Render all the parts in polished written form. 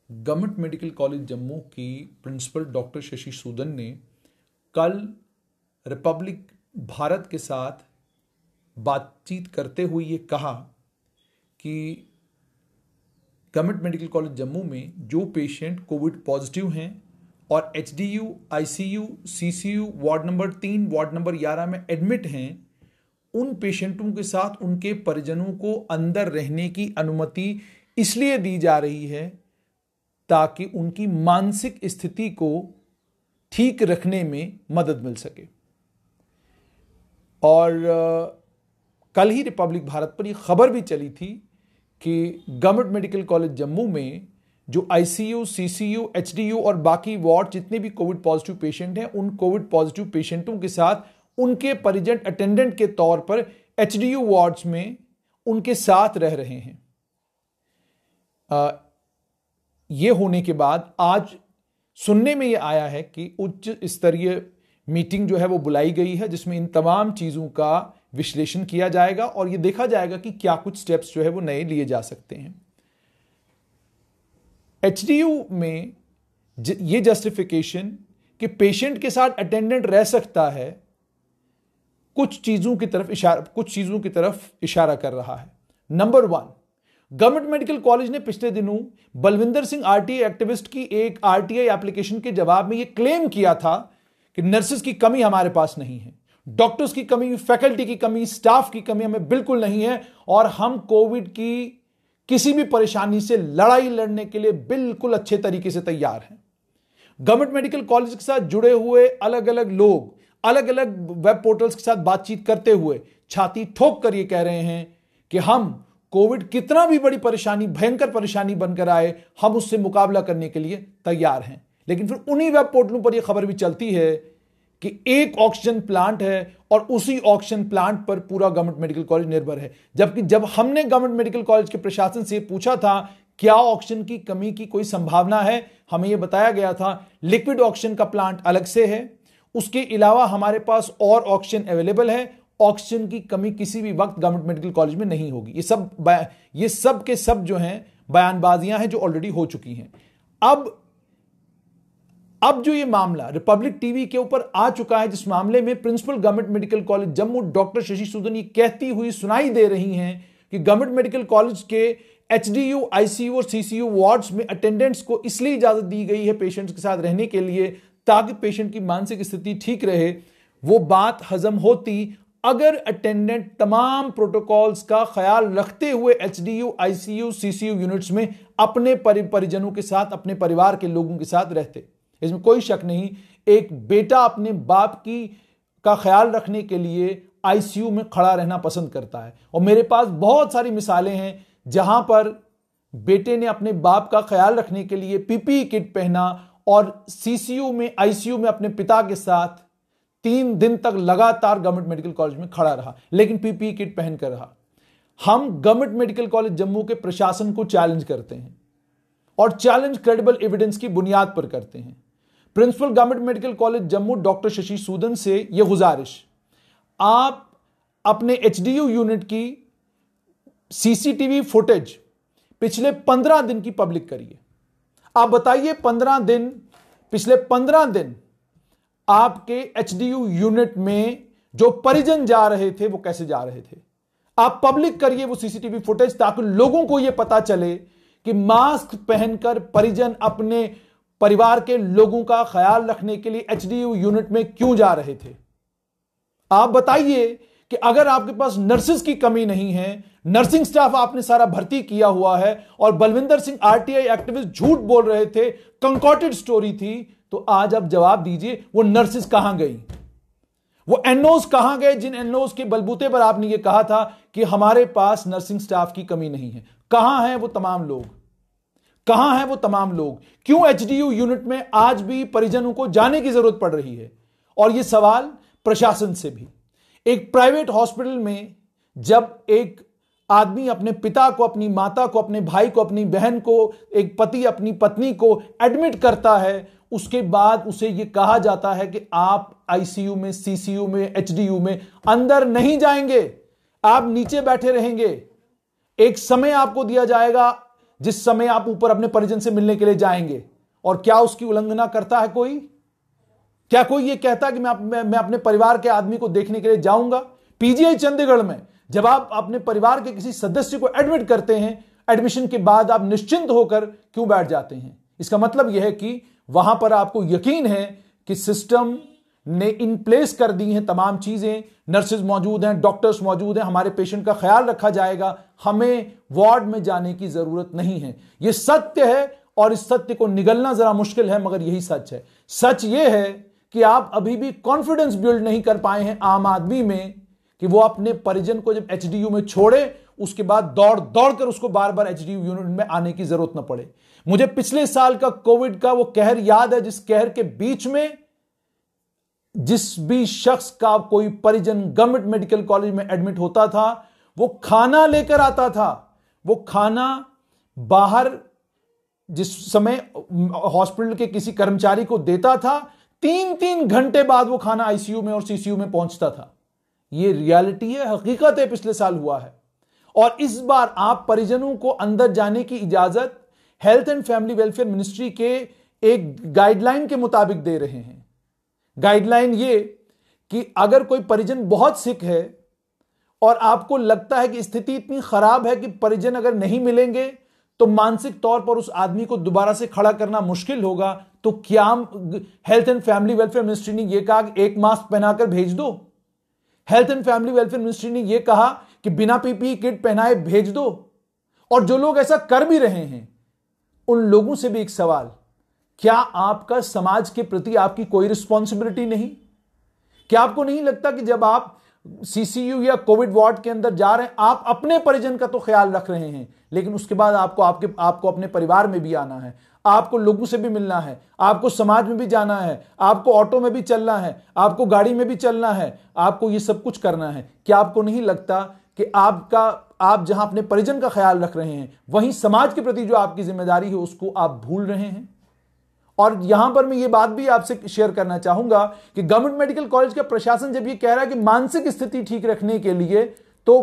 Government medical college Jammu की principal doctor Shashi Sudan ने कल रिपब्लिक भारत के साथ बातचीत करते हुए ये कहा कि गवर्नमेंट मेडिकल कॉलेज जम्मू में जो पेशेंट कोविड पॉजिटिव हैं और HDU, ICU, CCU ward number 3, ward number 11 में एडमिट हैं, उन पेशेंटों के साथ उनके परिजनों को अंदर रहने की अनुमति इसलिए दी जा रही है ताकि उनकी मानसिक स्थिति को ठीक रखने में मदद मिल सके। और कल ही रिपब्लिक भारत पर यह खबर भी चली थी कि गवर्नमेंट मेडिकल कॉलेज जम्मू में जो आईसीयू, सीसीयू, एचडीयू और बाकी वार्ड जितने भी कोविड पॉजिटिव पेशेंट हैं, उन कोविड पॉजिटिव पेशेंटों के साथ उनके परिजन अटेंडेंट के तौर पर एचडीयू वार्ड्स में उनके साथ रह रहे हैं। यह होने के बाद आज सुनने में यह आया है कि उच्च स्तरीय मीटिंग जो है वो बुलाई गई है, जिसमें इन तमाम चीजों का विश्लेषण किया जाएगा और यह देखा जाएगा कि क्या कुछ स्टेप्स जो है वो नए लिए जा सकते हैं। एचडीयू में यह जस्टिफिकेशन कि पेशेंट के साथ अटेंडेंट रह सकता है कुछ चीजों की तरफ इशारा कर रहा है। नंबर 1, गवर्नमेंट मेडिकल कॉलेज ने पिछले दिनों बलविंदर सिंह आरटीआई एक्टिविस्ट की एक आरटीआई एप्लीकेशन के जवाब में यह क्लेम किया था कि नर्सेस की कमी हमारे पास नहीं है, डॉक्टर्स की कमी, फैकल्टी की कमी, स्टाफ की कमी हमें बिल्कुल नहीं है और हम कोविड की किसी भी परेशानी से लड़ाई लड़ने के लिए बिल्कुल अच्छे तरीके से तैयार हैं। गवर्नमेंट मेडिकल कॉलेज के साथ जुड़े हुए अलग अलग लोग अलग अलग वेब पोर्टल्स के साथ बातचीत करते हुए छाती ठोक कर यह कह रहे हैं कि हम कोविड कितना भी बड़ी परेशानी, भयंकर परेशानी बनकर आए, हम उससे मुकाबला करने के लिए तैयार हैं। लेकिन फिर उन्हीं वेब पोर्टलों पर यह खबर भी चलती है कि एक ऑक्सीजन प्लांट है और उसी ऑक्सीजन प्लांट पर पूरा गवर्नमेंट मेडिकल कॉलेज निर्भर है। जबकि जब हमने गवर्नमेंट मेडिकल कॉलेज के प्रशासन से पूछा था क्या ऑक्सीजन की कमी की कोई संभावना है, हमें यह बताया गया था लिक्विड ऑक्सीजन का प्लांट अलग से है, उसके अलावा हमारे पास और ऑक्सीजन अवेलेबल है, ऑक्सीजन की कमी किसी भी वक्त गवर्नमेंट मेडिकल कॉलेज में नहीं होगी। ये सब के सब जो हैं बयानबाजियां हैं जो ऑलरेडी हो चुकी हैं। अब जो ये मामला रिपब्लिक टीवी के ऊपर आ चुका है, जिस मामले में principal government medical college Jammu doctor Shashi Sudan ये कहती हुई सुनाई दे रही हैं कि गवर्नमेंट मेडिकल कॉलेज के एचडीयू, आईसीयू और सीसीयू वार्ड्स में अटेंडेंट्स को इसलिए इजाजत दी गई है पेशेंट्स के साथ रहने के लिए ताकि पेशेंट की मानसिक स्थिति ठीक रहे। वो बात हजम होती अगर अटेंडेंट तमाम प्रोटोकॉल्स का ख्याल रखते हुए एचडीयू, आईसीयू, सीसीयू यूनिट्स में अपने परिजनों के साथ, अपने परिवार के लोगों के साथ रहते। इसमें कोई शक नहीं, एक बेटा अपने बाप का ख्याल रखने के लिए आईसीयू में खड़ा रहना पसंद करता है और मेरे पास बहुत सारी मिसालें हैं जहां पर बेटे ने अपने बाप का ख्याल रखने के लिए पीपीई किट पहना और सीसीयू में, आईसीयू में अपने पिता के साथ 3 दिन तक लगातार गवर्नमेंट मेडिकल कॉलेज में खड़ा रहा, लेकिन पीपीई किट पहनकर रहा। हम गवर्नमेंट मेडिकल कॉलेज जम्मू के प्रशासन को चैलेंज करते हैं और चैलेंज क्रेडिबल एविडेंस की बुनियाद पर करते हैं। Principal government medical college Jammu doctor Shashi Sudan से यह गुजारिश, आप अपने एचडीयू यूनिट की सीसीटीवी फुटेज पिछले 15 दिन की पब्लिक करिए। आप बताइए पिछले 15 दिन आपके एचडीयू यूनिट में जो परिजन जा रहे थे वो कैसे जा रहे थे। आप पब्लिक करिए वो सीसीटीवी फुटेज ताकि लोगों को यह पता चले कि मास्क पहनकर परिजन अपने परिवार के लोगों का ख्याल रखने के लिए एचडीयू यूनिट में क्यों जा रहे थे। आप बताइए कि अगर आपके पास नर्सेस की कमी नहीं है, नर्सिंग स्टाफ आपने सारा भर्ती किया हुआ है और बलविंदर सिंह आरटीआई एक्टिविस्ट झूठ बोल रहे थे, कंकॉटेड स्टोरी थी, तो आज आप जवाब दीजिए वो नर्सेस कहां गई, वो एनओस कहां गए जिन एनओस के बलबूते पर आपने ये कहा था कि हमारे पास नर्सिंग स्टाफ की कमी नहीं है। कहां हैं वो तमाम लोग, कहां हैं वो तमाम लोग? क्यों एचडीयू यूनिट में आज भी परिजनों को जाने की जरूरत पड़ रही है? और यह सवाल प्रशासन से भी। एक प्राइवेट हॉस्पिटल में जब एक आदमी अपने पिता को, अपनी माता को, अपने भाई को, अपनी बहन को, एक पति अपनी पत्नी को एडमिट करता है, उसके बाद उसे यह कहा जाता है कि आप आईसीयू में, सीसीयू में, एचडीयू में अंदर नहीं जाएंगे, आप नीचे बैठे रहेंगे। एक समय आपको दिया जाएगा जिस समय आप ऊपर अपने परिजन से मिलने के लिए जाएंगे? और क्या उसकी उल्लंघना करता है कोई? क्या कोई ये कहता है कि मैं अपने परिवार के आदमी को देखने के लिए जाऊंगा? पीजीआई चंडीगढ़ में जब आप अपने परिवार के किसी सदस्य को एडमिट करते हैं, एडमिशन के बाद आप निश्चिंत होकर क्यों बैठ जाते हैं? इसका मतलब यह है कि वहां पर आपको यकीन है कि सिस्टम ने इन प्लेस कर दी हैं तमाम चीजें, नर्सेज मौजूद हैं, डॉक्टर्स मौजूद हैं, हमारे पेशेंट का ख्याल रखा जाएगा, हमें वार्ड में जाने की जरूरत नहीं है। यह सत्य है और इस सत्य को निगलना जरा मुश्किल है, मगर यही सच है। सच यह है कि आप अभी भी कॉन्फिडेंस बिल्ड नहीं कर पाए हैं आम आदमी में कि वो अपने परिजन को जब एचडीयू में छोड़े, उसके बाद दौड़ दौड़ कर उसको बार बार एचडीयू यूनिट में आने की जरूरत न पड़े। मुझे पिछले साल का कोविड का वो कहर याद है, जिस कहर के बीच में जिस भी शख्स का कोई परिजन गवर्नमेंट मेडिकल कॉलेज में एडमिट होता था, वो खाना लेकर आता था। वो खाना बाहर जिस समय हॉस्पिटल के किसी कर्मचारी को देता था, 3-3 घंटे बाद वो खाना आईसीयू में और सीसीयू में पहुंचता था। ये रियलिटी है, हकीकत है, पिछले साल हुआ है। और इस बार आप परिजनों को अंदर जाने की इजाजत health and family welfare ministry के एक गाइडलाइन के मुताबिक दे रहे हैं। गाइडलाइन ये कि अगर कोई परिजन बहुत सिक है और आपको लगता है कि स्थिति इतनी खराब है कि परिजन अगर नहीं मिलेंगे तो मानसिक तौर पर उस आदमी को दोबारा से खड़ा करना मुश्किल होगा, तो क्या health and family welfare ministry ने यह कहा कि एक मास्क पहनाकर भेज दो? Health and family welfare ministry ने यह कहा कि बिना पीपीई किट पहनाए भेज दो? और जो लोग ऐसा कर भी रहे हैं, उन लोगों से भी एक सवाल, क्या आपका समाज के प्रति आपकी कोई रिस्पॉन्सिबिलिटी नहीं? क्या आपको नहीं लगता कि जब आप सीसीयू या कोविड वार्ड के अंदर जा रहे हैं, आप अपने परिजन का तो ख्याल रख रहे हैं, लेकिन उसके बाद आपको अपने परिवार में भी आना है, आपको लोगों से भी मिलना है, आपको समाज में भी जाना है, आपको ऑटो में भी चलना है, आपको गाड़ी में भी चलना है, आपको ये सब कुछ करना है। क्या आपको नहीं लगता कि आप जहां अपने परिजन का ख्याल रख रहे हैं, वहीं समाज के प्रति जो आपकी जिम्मेदारी है उसको आप भूल रहे हैं? और यहां पर मैं ये बात भी आपसे शेयर करना चाहूंगा कि गवर्नमेंट मेडिकल कॉलेज का प्रशासन जब ये कह रहा है कि मानसिक स्थिति ठीक रखने के लिए तो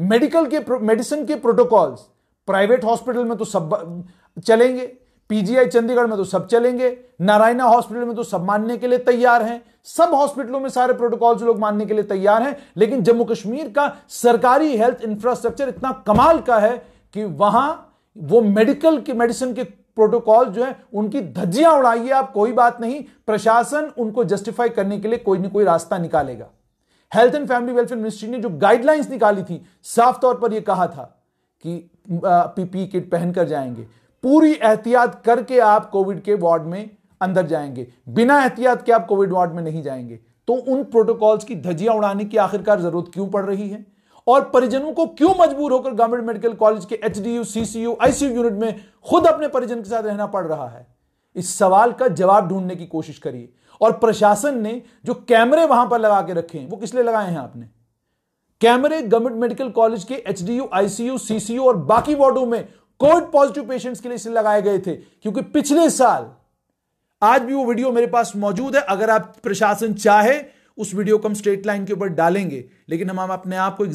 मेडिसिन के प्रोटोकॉल्स प्राइवेट हॉस्पिटल में तो सब चलेंगे, पीजीआई चंडीगढ़ में तो सब चलेंगे, नारायणा हॉस्पिटल में तो सब मानने के लिए तैयार हैं, सब हॉस्पिटलों में सारे प्रोटोकॉल्स लोग मानने के लिए तैयार हैं, लेकिन जम्मू कश्मीर का सरकारी हेल्थ इंफ्रास्ट्रक्चर इतना कमाल का है कि वहां वो मेडिसिन के प्रोटोकॉल जो है उनकी धज्जियां उड़ाइए आप, कोई बात नहीं, प्रशासन उनको जस्टिफाई करने के लिए कोई ना कोई रास्ता निकालेगा। Health and family welfare ministry ने जो गाइडलाइंस निकाली थी, साफ तौर पर यह कहा था कि पीपीई किट पहनकर जाएंगे, पूरी एहतियात करके आप कोविड के वार्ड में अंदर जाएंगे, बिना एहतियात के आप कोविड वार्ड में नहीं जाएंगे। तो उन प्रोटोकॉल्स की धज्जियां उड़ाने की आखिरकार जरूरत क्यों पड़ रही है? और परिजनों को क्यों मजबूर होकर गवर्नमेंट मेडिकल कॉलेज के एचडीयू, सीसीयू, आईसीयू यूनिट में खुद अपने परिजन के साथ रहना पड़ रहा है? इस सवाल का जवाब ढूंढने की कोशिश करिए। और प्रशासन ने जो कैमरे वहां पर लगा के रखे हैं, वो किस लिए लगाए हैं आपने? कैमरे गवर्नमेंट मेडिकल कॉलेज के एचडीयू, आईसीयू, सीसीयू और बाकी वार्डों में कोविड पॉजिटिव पेशेंट्स के लिए इसलिए लगाए गए थे क्योंकि पिछले साल, आज भी वो वीडियो मेरे पास मौजूद है, अगर आप प्रशासन चाहे उस वीडियो को हम स्ट्रेट लाइन के ऊपर डालेंगे, लेकिन हम अपने आप को एक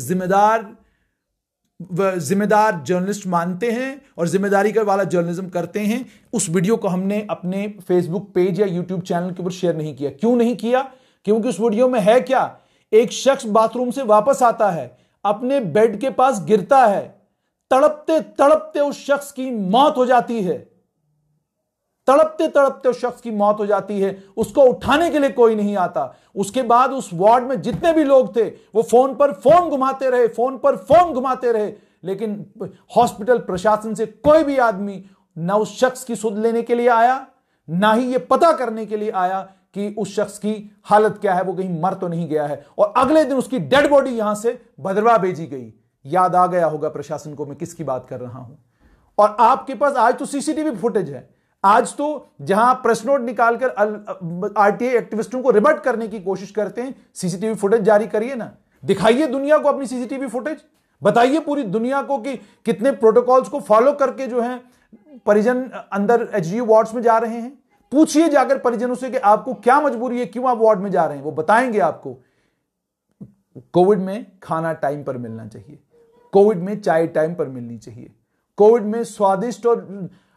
जिम्मेदार जर्नलिस्ट मानते हैं और जिम्मेदारी का वाला जर्नलिज्म करते हैं। उस वीडियो को हमने अपने फेसबुक पेज या यूट्यूब चैनल के ऊपर शेयर नहीं किया। क्यों नहीं किया? क्योंकि उस वीडियो में है क्या, एक शख्स बाथरूम से वापस आता है, अपने बेड के पास गिरता है, तड़पते तड़पते उस शख्स की मौत हो जाती है, तड़पते तड़पते उस शख्स की मौत हो जाती है, उसको उठाने के लिए कोई नहीं आता। उसके बाद उस वार्ड में जितने भी लोग थे वो फोन पर फोन घुमाते रहे, फोन पर फोन घुमाते रहे, लेकिन हॉस्पिटल प्रशासन से कोई भी आदमी ना उस शख्स की सुध लेने के लिए आया, ना ही ये पता करने के लिए आया कि उस शख्स की हालत क्या है, वो कहीं मर तो नहीं गया है। और अगले दिन उसकी डेड बॉडी यहां से भद्रवाह भेजी गई। याद आ गया होगा प्रशासन को मैं किसकी बात कर रहा हूं। और आपके पास आज तो सीसीटीवी फुटेज है, आज तो जहां प्रेस नोट निकालकर आरटीआई एक्टिविस्टों को रिबट करने की कोशिश करते हैं, सीसीटीवी फुटेज जारी करिए ना, दिखाइए दुनिया को अपनी सीसीटीवी फुटेज, बताइए पूरी दुनिया को कि कितने प्रोटोकॉल्स को फॉलो करके जो है परिजन अंदर एचडीयू वार्ड्स में जा रहे हैं। पूछिए जाकर परिजनों से कि आपको क्या मजबूरी है, क्यों आप वार्ड में जा रहे हैं, वो बताएंगे आपको। कोविड में खाना टाइम पर मिलना चाहिए, कोविड में चाय टाइम पर मिलनी चाहिए, कोविड में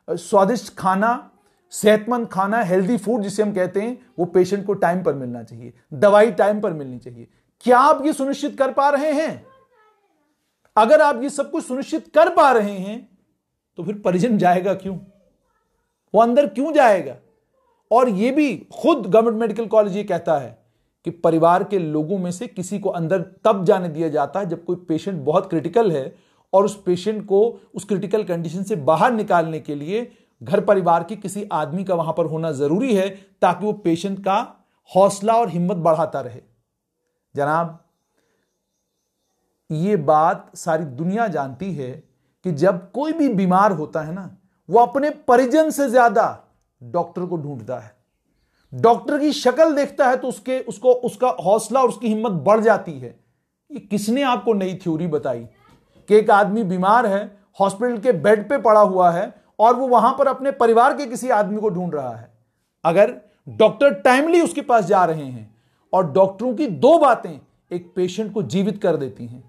स्वादिष्ट खाना, सेहतमंद खाना, हेल्दी फूड जिसे हम कहते हैं, वो पेशेंट को टाइम पर मिलना चाहिए, दवाई टाइम पर मिलनी चाहिए। क्या आप ये सुनिश्चित कर पा रहे हैं? अगर आप ये सब कुछ सुनिश्चित कर पा रहे हैं तो फिर परिजन जाएगा क्यों? वो अंदर क्यों जाएगा? और ये भी खुद गवर्नमेंट मेडिकल कॉलेज ये कहता है कि परिवार के लोगों में से किसी को अंदर तब जाने दिया जाता है जब कोई पेशेंट बहुत क्रिटिकल है और उस पेशेंट को उस क्रिटिकल कंडीशन से बाहर निकालने के लिए घर परिवार के किसी आदमी का वहां पर होना जरूरी है, ताकि वो पेशेंट का हौसला और हिम्मत बढ़ाता रहे। जनाब, ये बात सारी दुनिया जानती है कि जब कोई भी बीमार होता है ना, वो अपने परिजन से ज्यादा डॉक्टर को ढूंढता है। डॉक्टर की शक्ल देखता है तो उसका हौसला और उसकी हिम्मत बढ़ जाती है। ये किसने आपको नई थ्योरी बताई कि एक आदमी बीमार है, हॉस्पिटल के बेड पे पड़ा हुआ है और वो वहां पर अपने परिवार के किसी आदमी को ढूंढ रहा है? अगर डॉक्टर टाइमली उसके पास जा रहे हैं, और डॉक्टरों की दो बातें एक पेशेंट को जीवित कर देती हैं।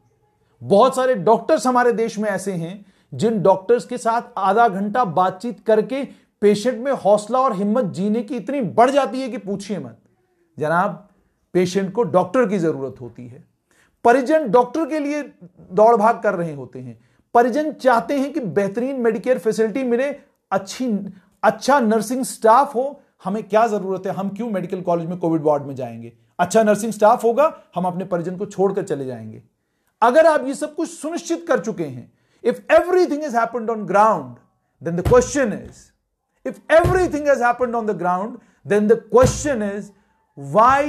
बहुत सारे डॉक्टर्स हमारे देश में ऐसे हैं जिन डॉक्टर्स के साथ आधा घंटा बातचीत करके पेशेंट में हौसला और हिम्मत जीने की इतनी बढ़ जाती है कि पूछिए मत। जनाब, पेशेंट को डॉक्टर की जरूरत होती है। परिजन डॉक्टर के लिए दौड़ भाग कर रहे होते हैं। परिजन चाहते हैं कि बेहतरीन मेडिकेयर फैसिलिटी मिले, अच्छा नर्सिंग स्टाफ हो। हमें क्या जरूरत है? हम क्यों मेडिकल कॉलेज में कोविड वार्ड में जाएंगे? अच्छा नर्सिंग स्टाफ होगा, हम अपने परिजन को छोड़कर चले जाएंगे। अगर आप ये सब कुछ सुनिश्चित कर चुके हैं, if everything is happened on ground, then the question is, if everything has happened on the ground, then the question is, why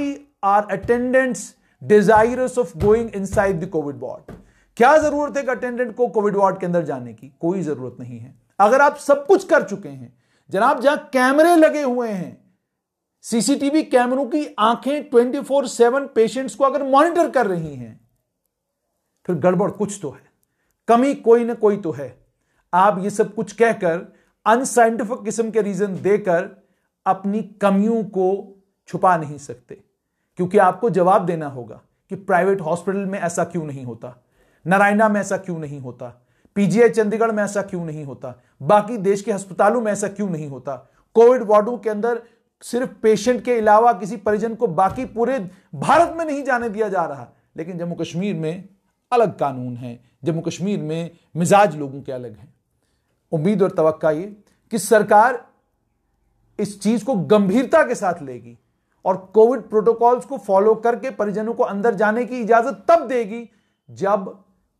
are attendants desirous of going inside the COVID ward? क्या जरूरत है कि attendant को Covid ward के अंदर जाने की? कोई जरूरत नहीं है। अगर आप सब कुछ कर चुके हैं, जनाब, जहां कैमरे लगे हुए हैं, सीसीटीवी कैमरों की आंखें 24/7 पेशेंट्स को अगर मॉनिटर कर रही हैं, फिर गड़बड़ कुछ तो है, कमी कोई ना कोई तो है। आप ये सब कुछ कहकर, अनसाइंटिफिक किस्म के रीजन देकर अपनी कमियों को छुपा नहीं सकते, क्योंकि आपको जवाब देना होगा कि प्राइवेट हॉस्पिटल में ऐसा क्यों नहीं होता, नारायणा में ऐसा क्यों नहीं होता, पीजीआई चंडीगढ़ में ऐसा क्यों नहीं होता, बाकी देश के अस्पतालों में ऐसा क्यों नहीं होता। कोविड वार्डों के अंदर सिर्फ पेशेंट के अलावा किसी परिजन को बाकी पूरे भारत में नहीं जाने दिया जा रहा, लेकिन जम्मू कश्मीर में अलग कानून है, जम्मू कश्मीर में मिजाज लोगों के अलग हैं। उम्मीद और तवक्का ये कि सरकार इस चीज को गंभीरता के साथ लेगी और कोविड प्रोटोकॉल्स को फॉलो करके परिजनों को अंदर जाने की इजाजत तब देगी जब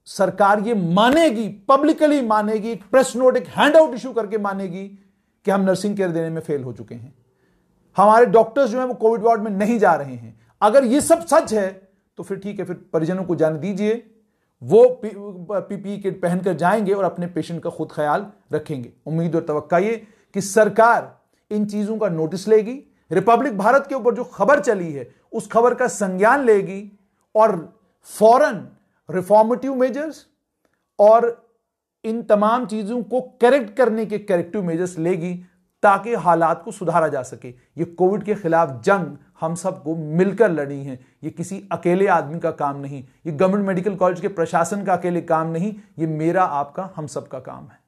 सरकार ये मानेगी, पब्लिकली मानेगी, एक प्रेस नोट, एक हैंडआउट इशू करके मानेगी कि हम नर्सिंग केयर देने में फेल हो चुके हैं, हमारे डॉक्टर्स जो हैं वो कोविड वार्ड में नहीं जा रहे हैं। अगर ये सब सच है तो फिर ठीक है, फिर परिजनों को जाने दीजिए, वो पीपीई किट पहनकर जाएंगे और अपने पेशेंट का खुद ख्याल रखेंगे। उम्मीद और तवक्का ये कि सरकार इन चीजों का नोटिस लेगी, रिपब्लिक भारत के ऊपर जो खबर चली है उस खबर का संज्ञान लेगी और फौरन रिफॉर्मेटिव मेजर्स और इन तमाम चीजों को करेक्ट करने के करेक्टिव मेजर्स लेगी, ताकि हालात को सुधारा जा सके। ये कोविड के खिलाफ जंग हम सबको मिलकर लड़ी है, ये किसी अकेले आदमी का काम नहीं, ये गवर्नमेंट मेडिकल कॉलेज के प्रशासन का अकेले काम नहीं, ये मेरा, आपका, हम सबका काम है।